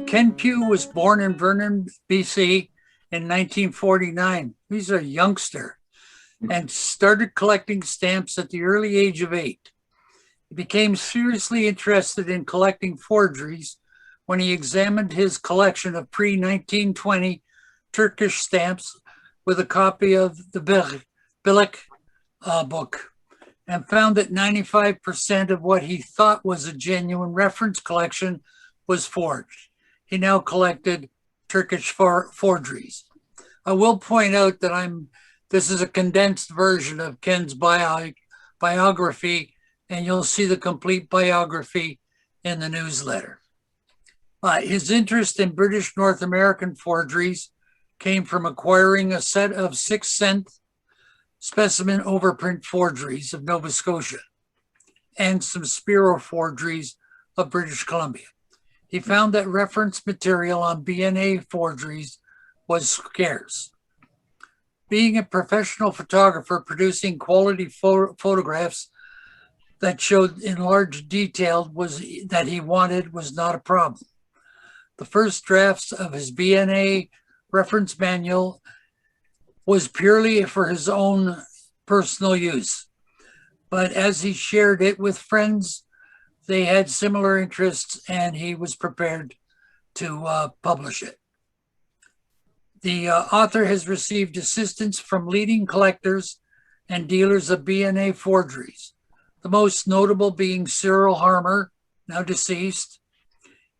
Kem Pugh was born in Vernon, BC in 1949. He's a youngster and started collecting stamps at the early age of 8. He became seriously interested in collecting forgeries when he examined his collection of pre-1920 Turkish stamps with a copy of the Bilik book and found that 95% of what he thought was a genuine reference collection was forged. He now collected Turkish forgeries. I will point out that this is a condensed version of Ken's biography, and you'll see the complete biography in the newsletter. His interest in British North American forgeries came from acquiring a set of 6-cent specimen overprint forgeries of Nova Scotia and some Spiro forgeries of British Columbia. He found that reference material on BNA forgeries was scarce. Being a professional photographer producing quality photographs that showed in large detail that he wanted was not a problem. The first drafts of his BNA reference manual was purely for his own personal use. But as he shared it with friends, they had similar interests and he was prepared to publish it. The author has received assistance from leading collectors and dealers of BNA forgeries, the most notable being Cyril Harmer, now deceased.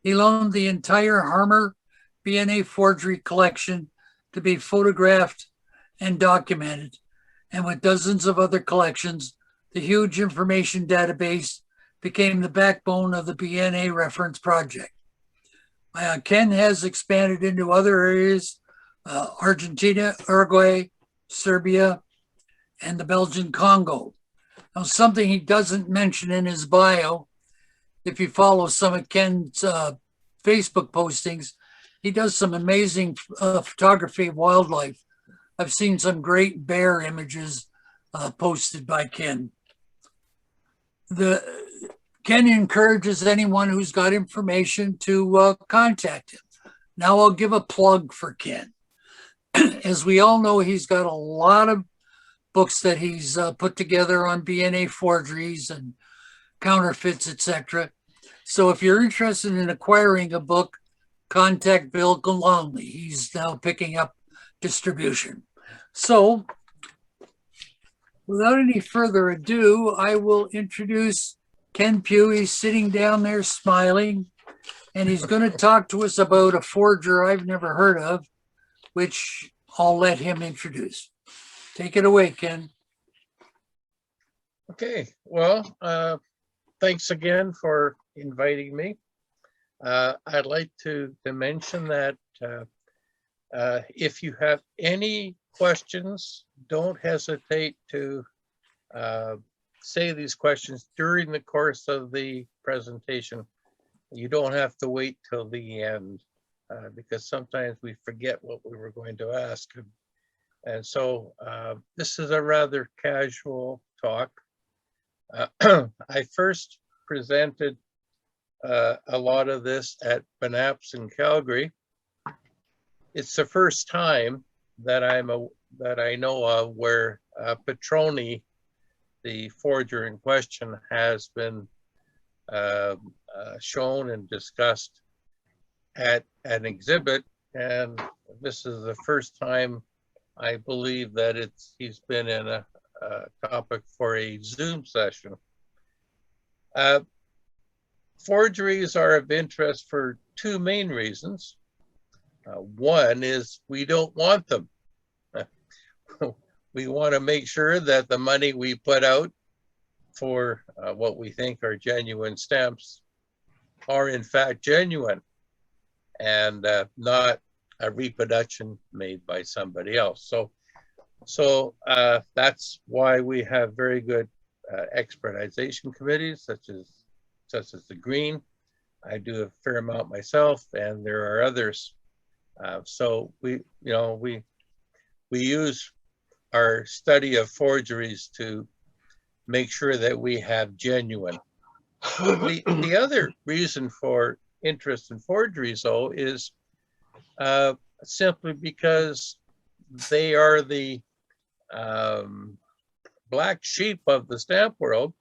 He loaned the entire Harmer BNA forgery collection to be photographed and documented, and with dozens of other collections, the huge information database became the backbone of the BNA reference project. Ken has expanded into other areas, Argentina, Uruguay, Serbia, and the Belgian Congo. Now, something he doesn't mention in his bio, if you follow some of Ken's Facebook postings, he does some amazing photography of wildlife. I've seen some great bear images posted by Ken. Ken encourages anyone who's got information to contact him. Now I'll give a plug for Ken. As we all know, he's got a lot of books that he's put together on BNA forgeries and counterfeits, etc. So if you're interested in acquiring a book, contact Bill Longley. He's now picking up distribution. So without any further ado, I will introduce Kem Pugh. He's sitting down there smiling, and he's going to talk to us about a forger I've never heard of, which I'll let him introduce. Take it away, Ken. Okay, well, thanks again for inviting me. I'd like to mention that if you have any questions, don't hesitate to say these questions during the course of the presentation. You don't have to wait till the end because sometimes we forget what we were going to ask. And so this is a rather casual talk. I first presented a lot of this at BNAPS in Calgary. It's the first time that I know of where Patroni, the forger in question, has been shown and discussed at an exhibit, and this is the first time I believe that he's been in a topic for a Zoom session. Forgeries are of interest for two main reasons. One is we don't want them. We want to make sure that the money we put out for what we think are genuine stamps are in fact genuine and not a reproduction made by somebody else. So that's why we have very good expertization committees, such as the Green. I do a fair amount myself, and there are others. So we use our study of forgeries to make sure that we have genuine. The other reason for interest in forgeries, though, is simply because they are the black sheep of the stamp world.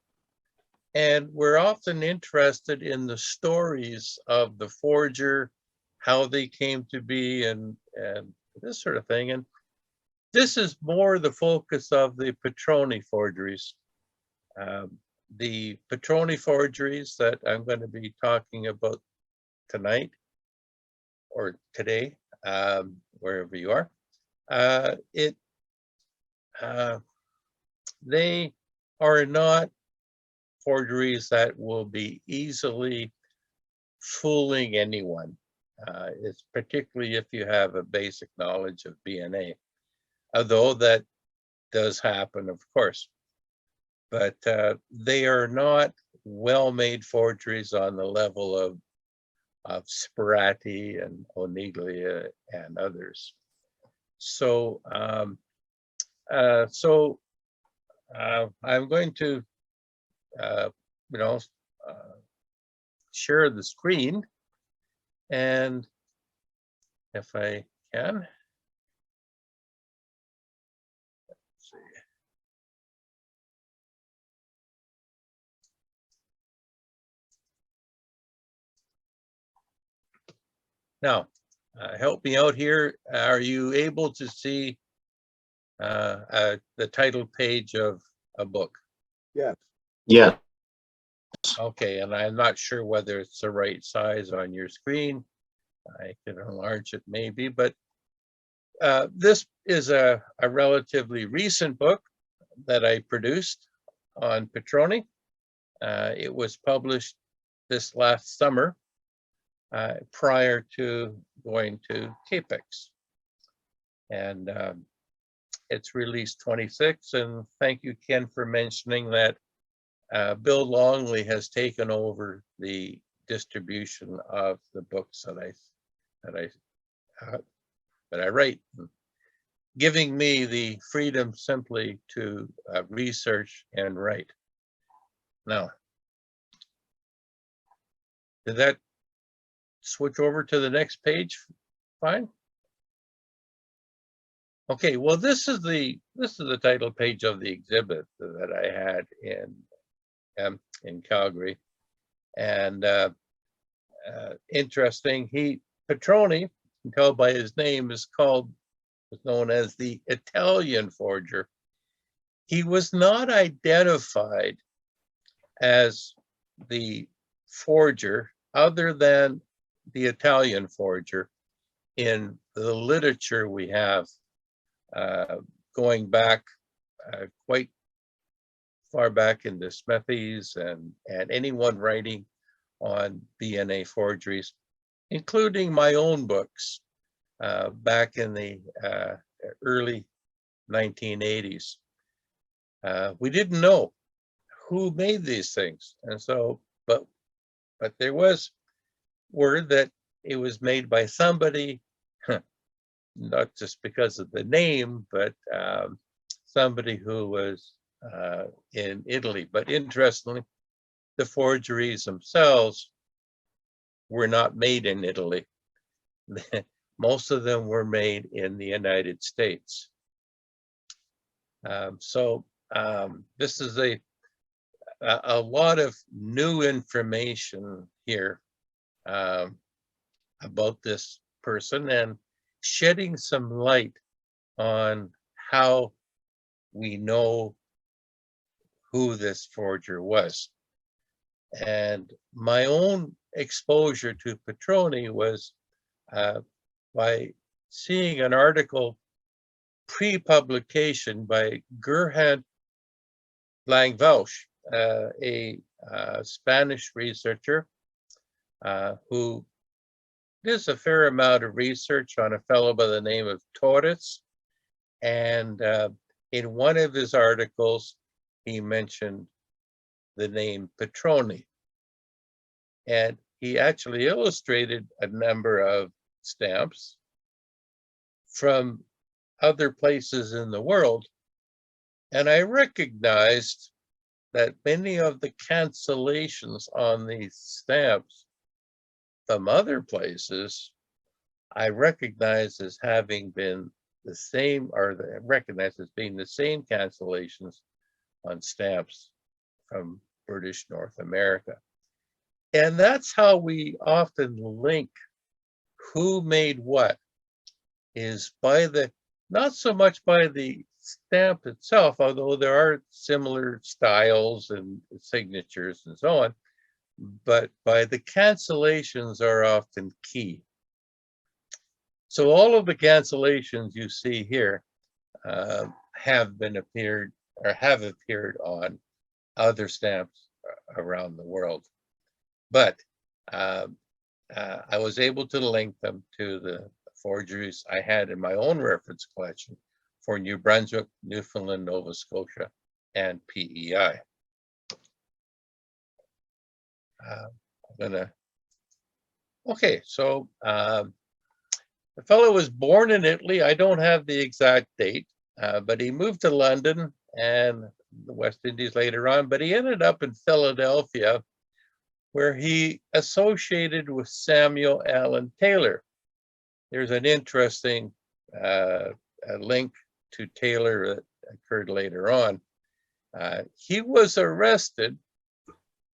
And we're often interested in the stories of the forger, how they came to be, and this sort of thing. And this is more the focus of the Patroni forgeries. The Patroni forgeries that I'm going to be talking about tonight or today, wherever you are, they are not forgeries that will be easily fooling anyone. It's particularly if you have a basic knowledge of BNA, although that does happen, of course. But they are not well-made forgeries on the level of Sperati and Oniglia and others. So, I'm going to, share the screen, and if I can. Let's see. Now, help me out here. Are you able to see the title page of a book? Yes. Yeah. Okay, and I'm not sure whether it's the right size on your screen. I can enlarge it maybe, but this is a relatively recent book that I produced on Patroni. It was published this last summer, prior to going to CAPEX. And it's release 26, and thank you, Ken, for mentioning that Bill Longley has taken over the distribution of the books that I write, giving me the freedom simply to research and write. Now, did that switch over to the next page? Fine. Okay, well, this is the title page of the exhibit that I had in Calgary, and interesting. Patroni, you can tell by his name, is known as the Italian forger. He was not identified as the forger other than the Italian forger in the literature we have, going back quite far back into Smithies and anyone writing on BNA forgeries, including my own books back in the early 1980s. We didn't know who made these things, and so, but there was word that it was made by somebody, not just because of the name, but somebody who was in Italy. But interestingly, the forgeries themselves were not made in Italy. Most of them were made in the United States. This is a lot of new information here about this person, and shedding some light on how we know who this forger was. And my own exposure to Patroni was by seeing an article pre-publication by Gerhard Lang-Valchs, a Spanish researcher who does a fair amount of research on a fellow by the name of Torres. And in one of his articles, he mentioned the name Patroni. And he actually illustrated a number of stamps from other places in the world. And I recognized that many of the cancellations on these stamps from other places, I recognize as having been the same, or recognized as being the same cancellations on stamps from British North America. And that's how we often link who made what, is by the, not so much by the stamp itself, although there are similar styles and signatures and so on, but by the cancellations are often key. So all of the cancellations you see here have appeared on other stamps around the world. But I was able to link them to the forgeries I had in my own reference collection for New Brunswick, Newfoundland, Nova Scotia, and PEI. Okay, so the fellow was born in Italy. I don't have the exact date, but he moved to London and the West Indies later on, but he ended up in Philadelphia, where he associated with Samuel Allen Taylor. There's an interesting link to Taylor that occurred later on. He was arrested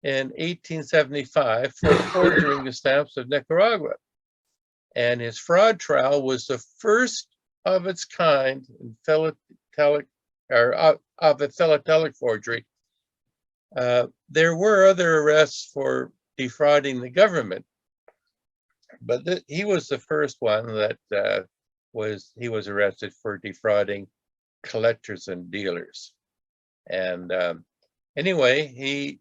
in 1875 for forging the stamps of Nicaragua. And his fraud trial was the first of its kind in philatelic, or of a philatelic forgery. There were other arrests for defrauding the government, but he was the first one that he was arrested for defrauding collectors and dealers. And anyway,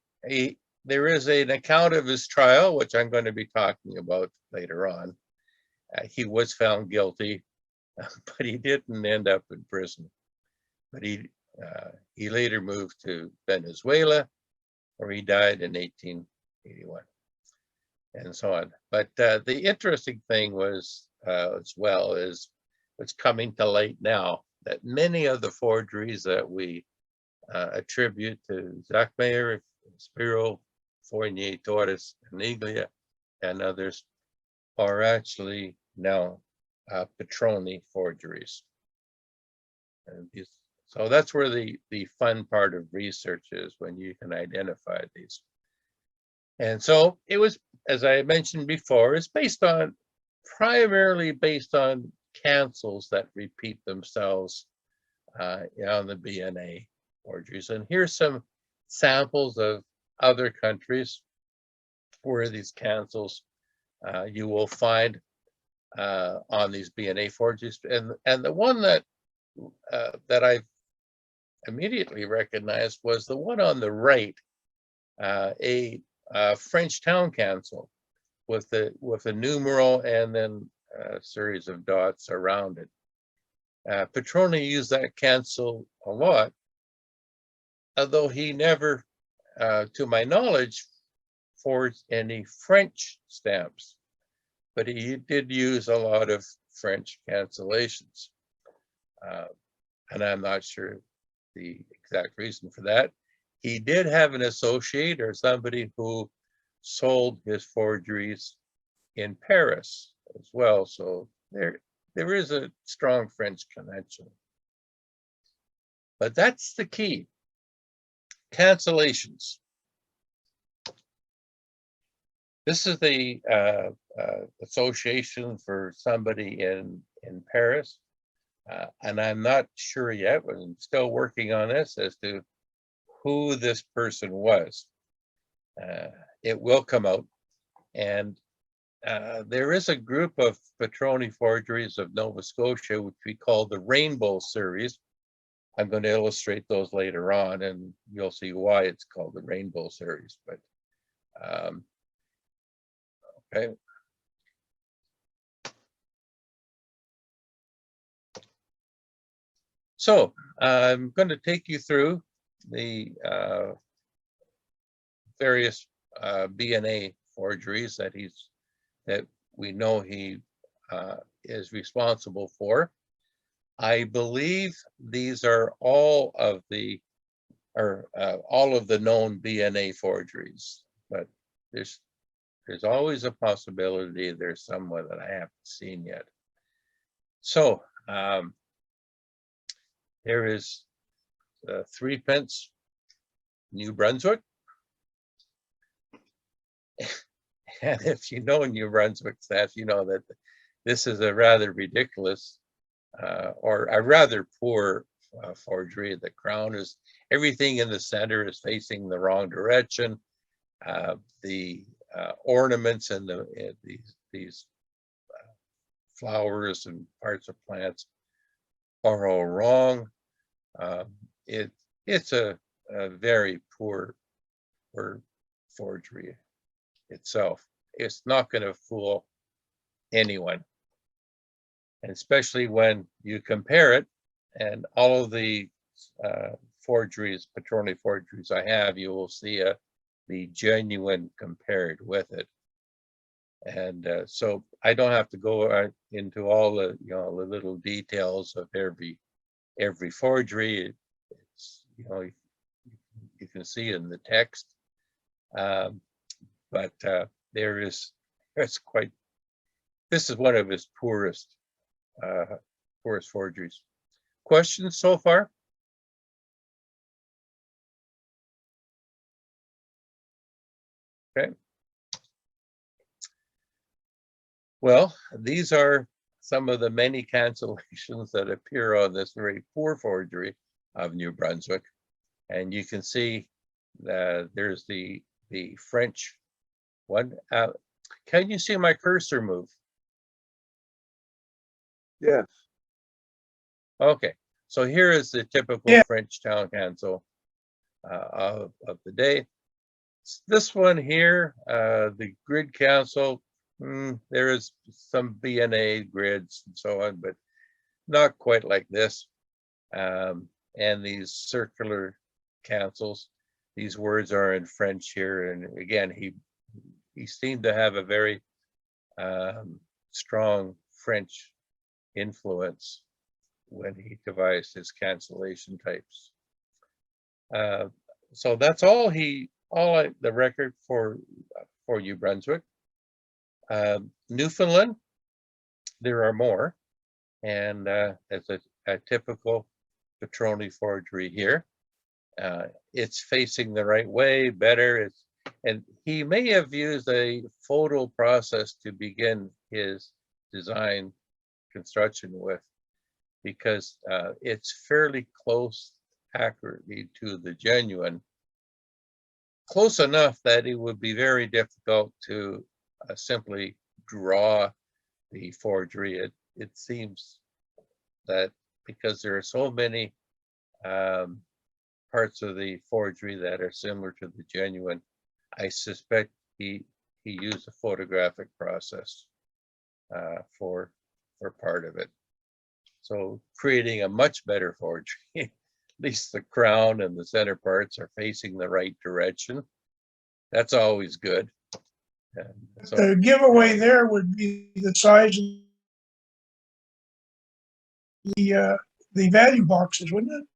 there is an account of his trial, which I'm going to be talking about later on. He was found guilty, but he didn't end up in prison. But he later moved to Venezuela, where he died in 1881, and so on. But the interesting thing was, as well, is what's coming to light now, that many of the forgeries that we attribute to Zechmeyer, Spiro, Fournier, Torres, Niglia, and others are actually now Patroni forgeries. And so that's where the fun part of research is, when you can identify these. And so it was, as I mentioned before, it's primarily based on cancels that repeat themselves on the BNA forgeries. And here's some samples of other countries where these cancels you will find on these BNA forgeries. And the one that I immediately recognized was the one on the right, a French town cancel with a numeral and then a series of dots around it. Patroni used that cancel a lot, although he never, to my knowledge, forged any French stamps, but he did use a lot of French cancellations. And I'm not sure the exact reason for that. He did have an associate, or somebody who sold his forgeries in Paris as well. So there is a strong French connection. But that's the key. Cancellations. This is the association for somebody in Paris. And I'm not sure yet, but I'm still working on this as to who this person was. It will come out. And there is a group of Patroni forgeries of Nova Scotia, which we call the Rainbow Series. I'm going to illustrate those later on, and you'll see why it's called the Rainbow Series. But okay. So I'm going to take you through the various BNA forgeries that we know he is responsible for. I believe these are all of the known BNA forgeries, but there's there's always a possibility there's someone that I haven't seen yet. So there is 3 pence New Brunswick. And if you know New Brunswick staff, you know that this is a rather ridiculous or a rather poor forgery. The crown is, everything in the center is facing the wrong direction. The ornaments and these flowers and parts of plants are all wrong. It's a very poor forgery itself. It's not going to fool anyone, and especially when you compare it, and all of the forgeries, Patroni forgeries I have, you will see the genuine compared with it. And so I don't have to go into all the the little details of every forgery. It's you can see in the text, but there's quite. This is one of his poorest forgeries. Questions so far? Okay. Well, these are some of the many cancellations that appear on this very poor forgery of New Brunswick. And you can see there's the French one. Can you see my cursor move? Yes. Okay, so here is the typical French town council of the day. This one here, the grid council, there is some BNA grids and so on, but not quite like this. And these circular councils, these words are in French here. And again, he seemed to have a very strong French influence when he devised his cancellation types. So that's all the record for New Brunswick. Newfoundland, there are more, and as a typical Patroni forgery here, it's facing the right way, better. And he may have used a photo process to begin his design construction with, because it's fairly close accurately to the genuine, close enough that it would be very difficult to simply draw the forgery. It seems that because there are so many parts of the forgery that are similar to the genuine, I suspect he used a photographic process for part of it. So creating a much better forgery. At least the crown and the center parts are facing the right direction. That's always good. And so, the giveaway there would be the size of the value boxes, wouldn't it?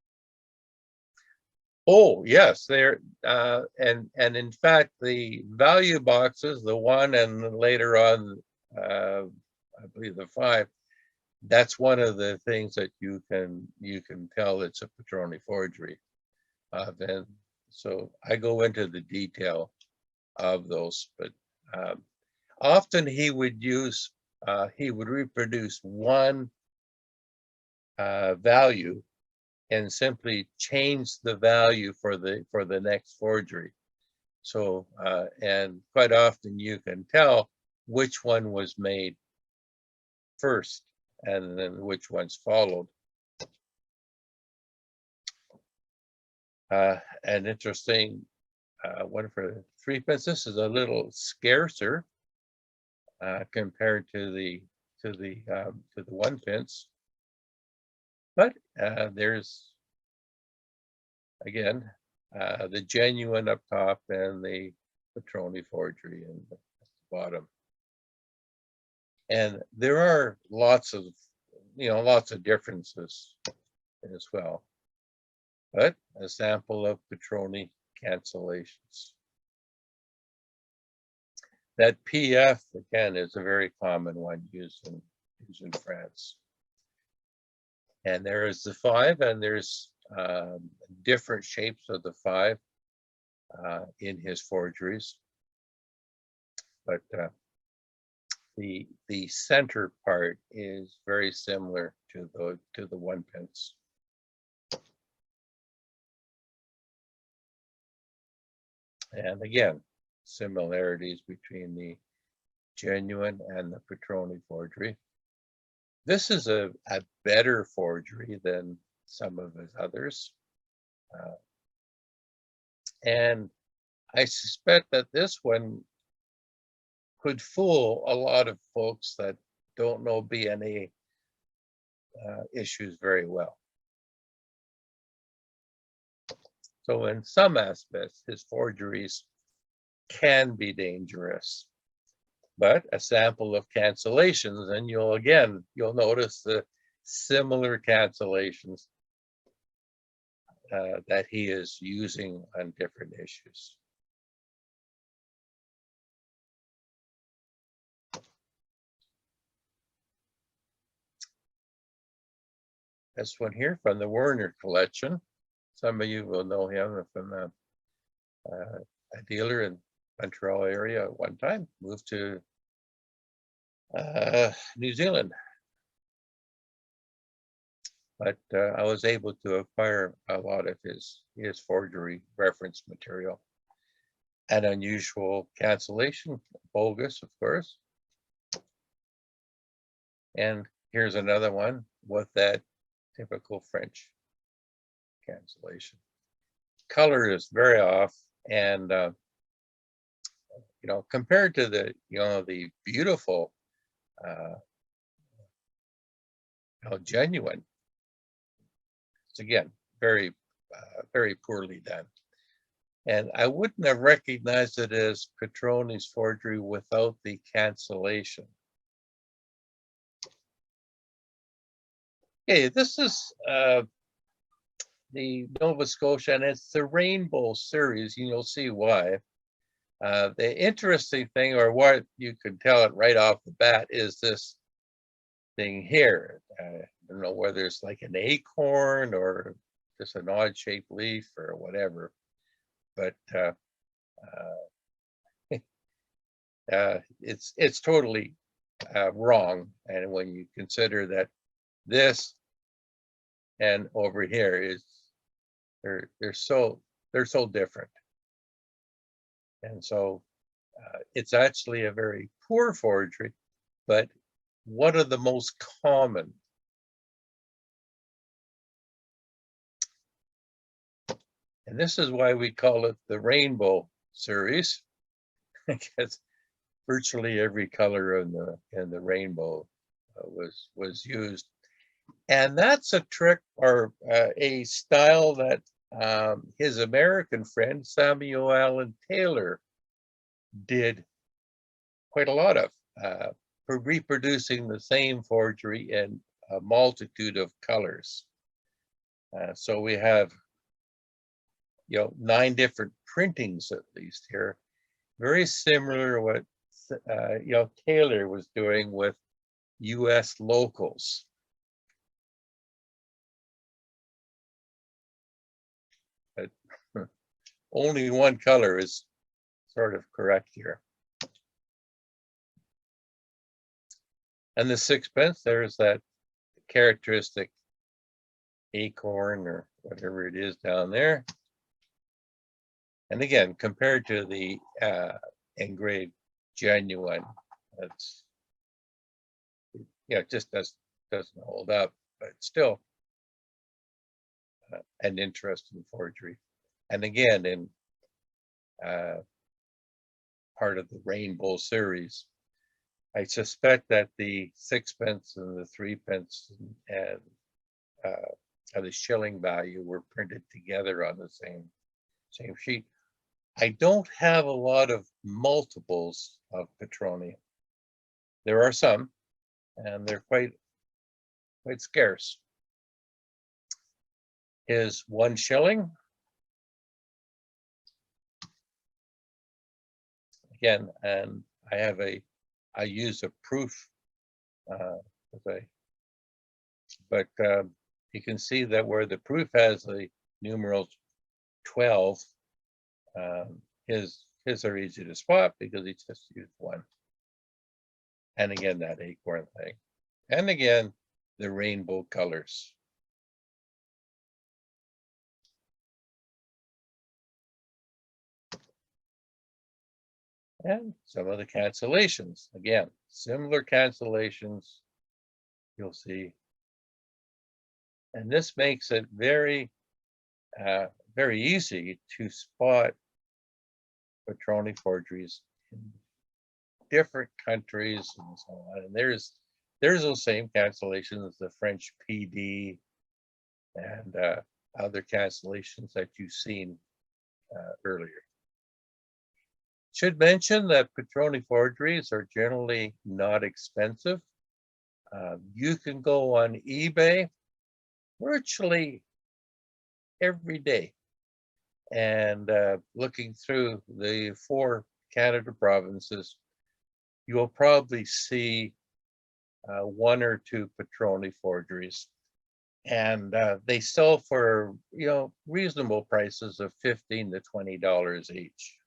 oh yes, they're and in fact the value boxes, the 1 and later on I believe the 5, that's one of the things that you can tell it's a Patroni forgery. Then so I go into the detail of those, but often he would reproduce one value and simply change the value for the next forgery. So and quite often you can tell which one was made first and then which ones followed. An interesting one for 3 pence. This is a little scarcer compared to the 1 pence, but there's again the genuine up top and the Patroni forgery in the bottom. And there are lots of differences as well, but a sample of Patroni cancellations. That PF, again, is a very common one used in France. And there is the 5, and there's different shapes of the 5 in his forgeries. But the center part is very similar to the 1 pence. And again, similarities between the genuine and the Patroni forgery. This is a better forgery than some of his others. And I suspect that this one could fool a lot of folks that don't know BNA issues very well. So in some aspects, his forgeries can be dangerous. But a sample of cancellations, and you'll notice the similar cancellations that he is using on different issues. This one here from the Werner collection. Some of you will know him from a dealer in Montreal area at one time, moved to New Zealand. But I was able to acquire a lot of his forgery reference material. An unusual cancellation, bogus, of course. And here's another one with that typical French cancellation. Color is very off, and compared to the the beautiful genuine, it's again very poorly done. And I wouldn't have recognized it as Patroni's forgery without the cancellation. Okay, this is the Nova Scotia, and it's the Rainbow series, and you'll see why. The interesting thing, or what you can tell it right off the bat, is this thing here. I don't know whether it's like an acorn or just an odd shaped leaf or whatever, but it's totally wrong. And when you consider that this and over here is they're so different, and so it's actually a very poor forgery, but one of the most common. And this is why we call it the Rainbow series, because virtually every color in the rainbow was used. And that's a trick, or a style that his American friend Samuel Allen Taylor did quite a lot of, for reproducing the same forgery in a multitude of colors. So we have 9 different printings at least here, very similar to what Taylor was doing with US locals. But only one color is sort of correct here. And the 6 pence, there's that characteristic acorn or whatever it is down there. And again, compared to the engraved genuine, that's it just doesn't hold up, but still an interesting forgery. And again, in part of the Rainbow series, I suspect that the 6 pence and the 3 pence and the shilling value were printed together on the same sheet. I don't have a lot of multiples of Patroni. There are some, and they're quite scarce. His 1 shilling, again, and I use a proof, but you can see that where the proof has the numerals 12, his are easy to spot because he just used one. And again, that acorn thing. And again, the rainbow colors. And some of the cancellations. Again, similar cancellations you'll see. And this makes it very, very easy to spot Patroni forgeries in different countries and so on. And there's those same cancellations, the French PD and other cancellations that you've seen earlier. Should mention that Patroni forgeries are generally not expensive. You can go on eBay virtually every day and looking through the 4 Canada provinces, you'll probably see 1 or 2 Patroni forgeries, and they sell for reasonable prices of $15 to $20 each.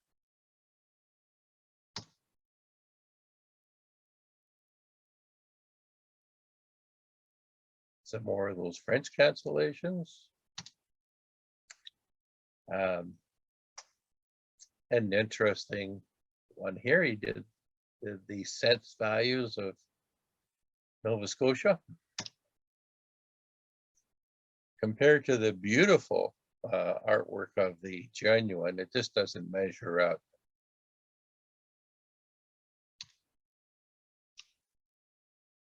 Some more of those French cancellations. An interesting one here, he did the cents values of Nova Scotia compared to the beautiful artwork of the genuine. It just doesn't measure up.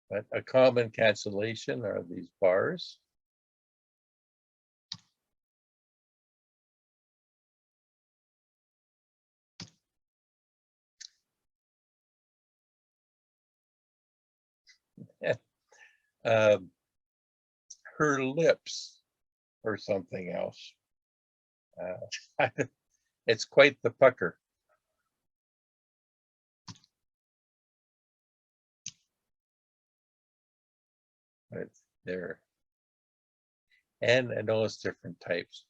But a common cancellation are these bars. Her lips or something else. It's quite the pucker. Right there. And those different types.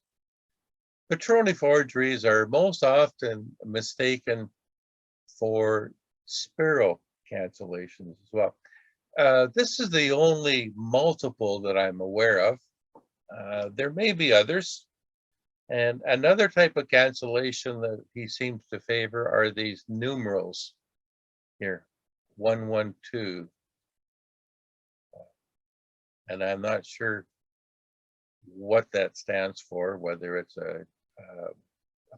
Patroni forgeries are most often mistaken for Spiro cancellations as well. This is the only multiple that I'm aware of. There may be others. And another type of cancellation that he seems to favor are these numerals here, 112. And I'm not sure what that stands for, whether it's a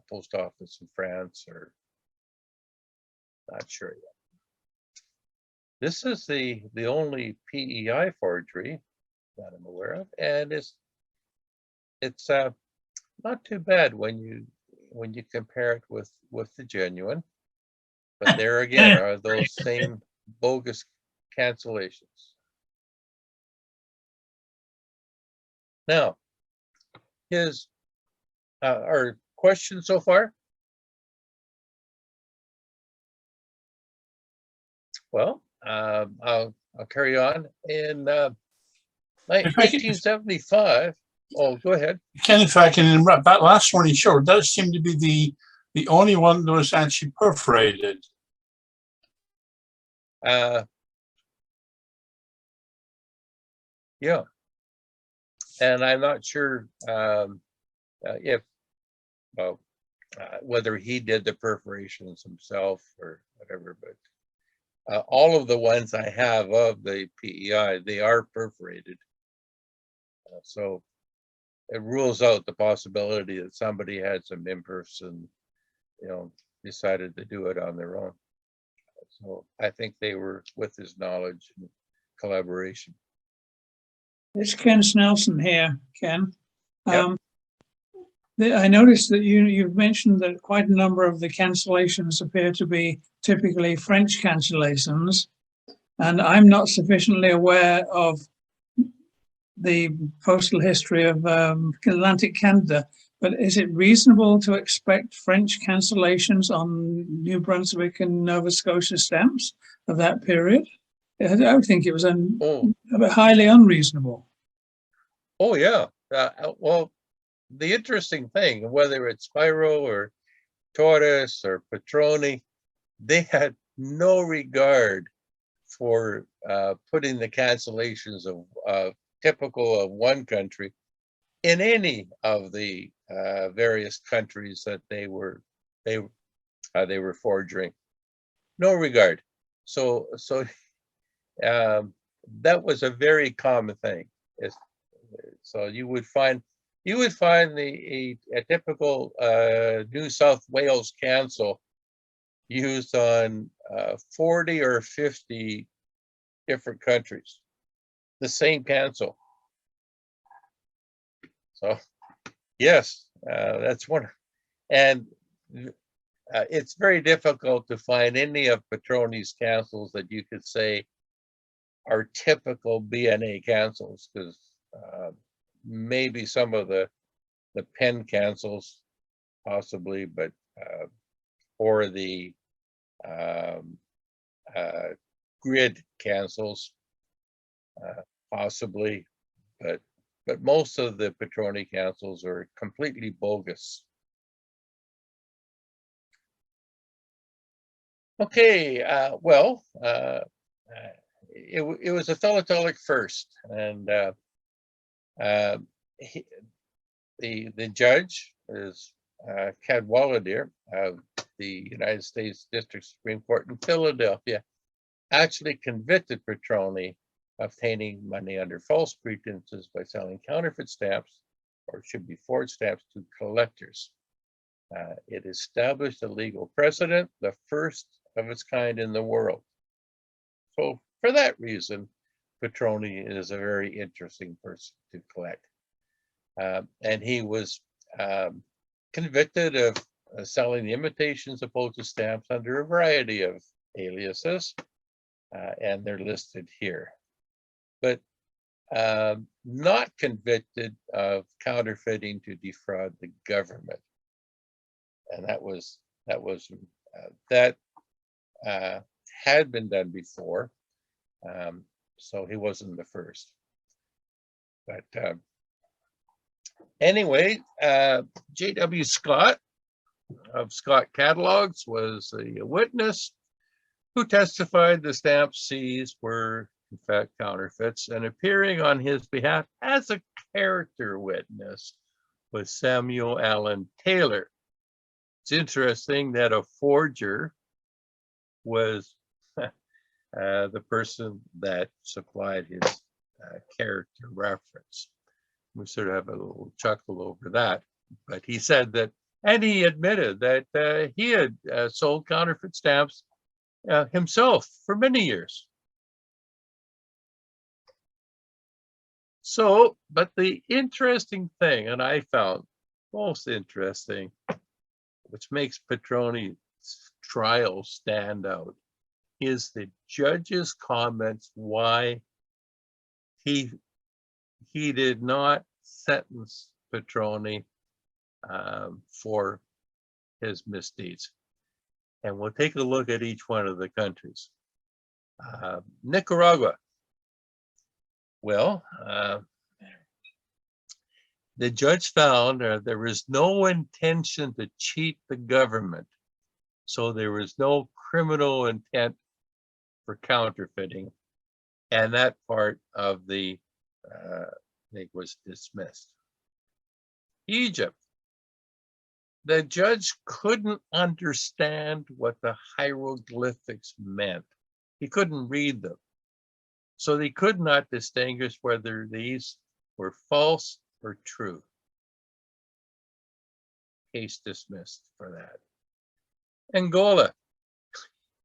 post office in France or not sure yet. This is the only PEI forgery that I'm aware of, and it's not too bad when you compare it with the genuine. But there again are those same bogus cancellations. Now, our question so far? Well, I'll carry on. In 1975, oh, go ahead. Ken, if I can interrupt, that last one he showed does seem to be the only one that was actually perforated. Yeah. And I'm not sure whether he did the perforations himself or whatever, but all of the ones I have of the PEI, they are perforated. So it rules out the possibility that somebody had some imperfs and decided to do it on their own. So I think they were with his knowledge and collaboration. It's Ken Snelson here, Ken. Yep. I noticed that you've mentioned that quite a number of the cancellations appear to be typically French cancellations, and I'm not sufficiently aware of the postal history of Atlantic Canada. But is it reasonable to expect French cancellations on New Brunswick and Nova Scotia stamps of that period? I would think it was Oh, highly unreasonable. oh yeah. Well, the interesting thing, whether it's Spiro or Torres or Patroni, they had no regard for putting the cancellations of typical of one country in any of the various countries that they were forging. No regard. So that was a very common thing. So you would find a typical New South Wales cancel used on 40 or 50 different countries, the same cancel. So yes, that's one. And it's very difficult to find any of Patroni's cancels that you could say are typical BNA cancels, because maybe some of the pen cancels possibly, but or the grid cancels possibly, but most of the Patroni cancels are completely bogus. Okay, well, it was a philatelic first, and the judge is Cadwallader of the United States District Supreme Court in Philadelphia actually convicted Patroni of obtaining money under false pretenses by selling counterfeit stamps, or it should be forged stamps, to collectors. It established a legal precedent, the first of its kind in the world. So for that reason, Patroni is a very interesting person to collect. And he was convicted of selling the imitations of postage stamps under a variety of aliases, and they're listed here. But not convicted of counterfeiting to defraud the government, and that had been done before, so he wasn't the first. But anyway, J.W. Scott of Scott Catalogs was a witness who testified the stamps seized were in fact counterfeits, and appearing on his behalf as a character witness was Samuel Allen Taylor. It's interesting that a forger was the person that supplied his character reference. We sort of have a little chuckle over that, but he said that, and he admitted that he had sold counterfeit stamps himself for many years. So, but the interesting thing, and I found most interesting, which makes Patroni's trial stand out, is the judge's comments why he did not sentence Patroni for his misdeeds. And we'll take a look at each one of the countries. Nicaragua. Well, the judge found there was no intention to cheat the government, so there was no criminal intent for counterfeiting, and that part of the thing was dismissed. Egypt. The judge couldn't understand what the hieroglyphics meant. He couldn't read them. So he could not distinguish whether these were false or true. Case dismissed for that. Angola.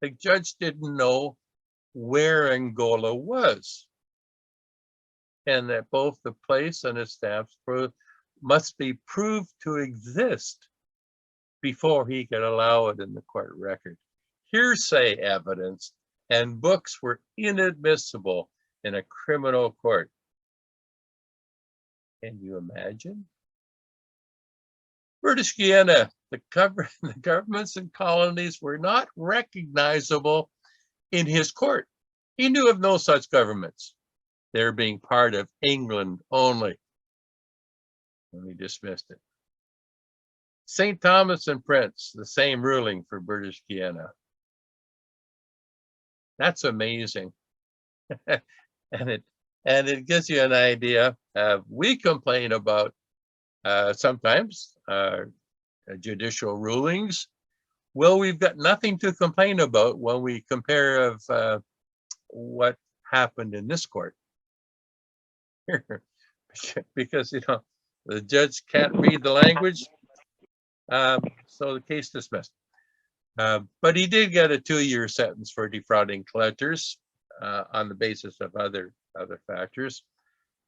The judge didn't know where Angola was, and that both the place and its stamps must be proved to exist before he could allow it in the court record. Hearsay evidence and books were inadmissible in a criminal court. Can you imagine? British Guiana, the governments and colonies were not recognizable in his court. He knew of no such governments. They're being part of England only. And he dismissed it. St. Thomas and Prince, the same ruling for British Guiana. That's amazing. and it gives you an idea. We complain about sometimes judicial rulings. Well, we've got nothing to complain about when we compare of what happened in this court. Because, you know, the judge can't read the language, so the case dismissed. But he did get a 2-year sentence for defrauding collectors on the basis of other factors,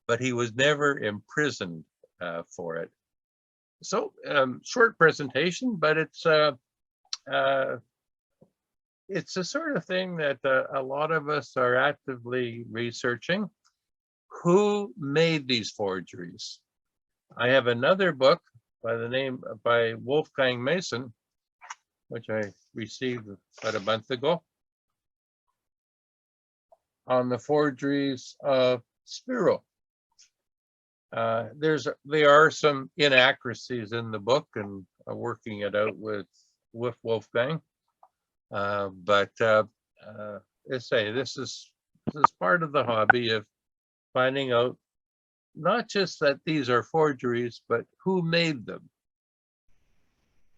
but he was never imprisoned for it. So short presentation, but it's the sort of thing that a lot of us are actively researching. Who made these forgeries? I have another book by Wolfgang Mason, which I received about a month ago, on the forgeries of Spiro. There are some inaccuracies in the book, and I'm working it out with Wolfgang. But let's say this is part of the hobby of finding out not just that these are forgeries, but who made them.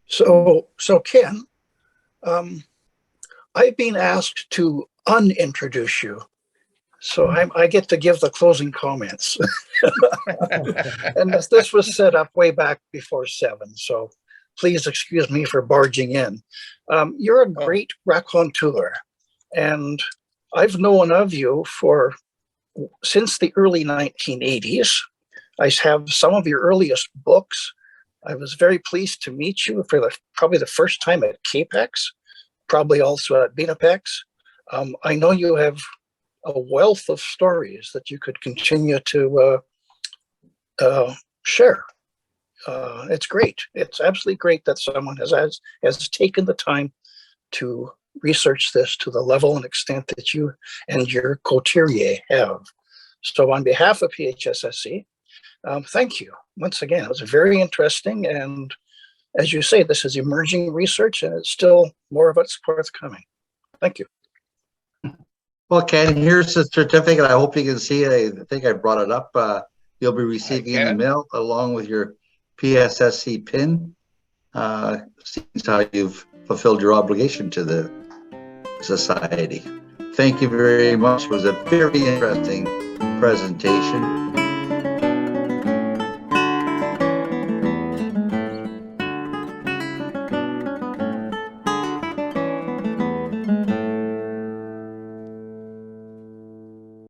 So Ken, I've been asked to unintroduce you. So I get to give the closing comments. And this was set up way back before 7. So please excuse me for barging in. You're a great raconteur, and I've known of you since the early 1980s. I have some of your earliest books. I was very pleased to meet you for probably the first time at CAPEX, probably also at BNAPEX. I know you have a wealth of stories that you could continue to share. It's great. It's absolutely great that someone has taken the time to research this to the level and extent that you and your coterie have. So on behalf of PHSSC, thank you once again. It was very interesting, and as you say, this is emerging research, and it's still more of it's forthcoming. Thank you. Well, Ken, here's the certificate. I hope you can see it. I think I brought it up. You'll be receiving in the mail along with your PSSC pin. Seems how you've fulfilled your obligation to the society. Thank you very much. It was a very interesting presentation.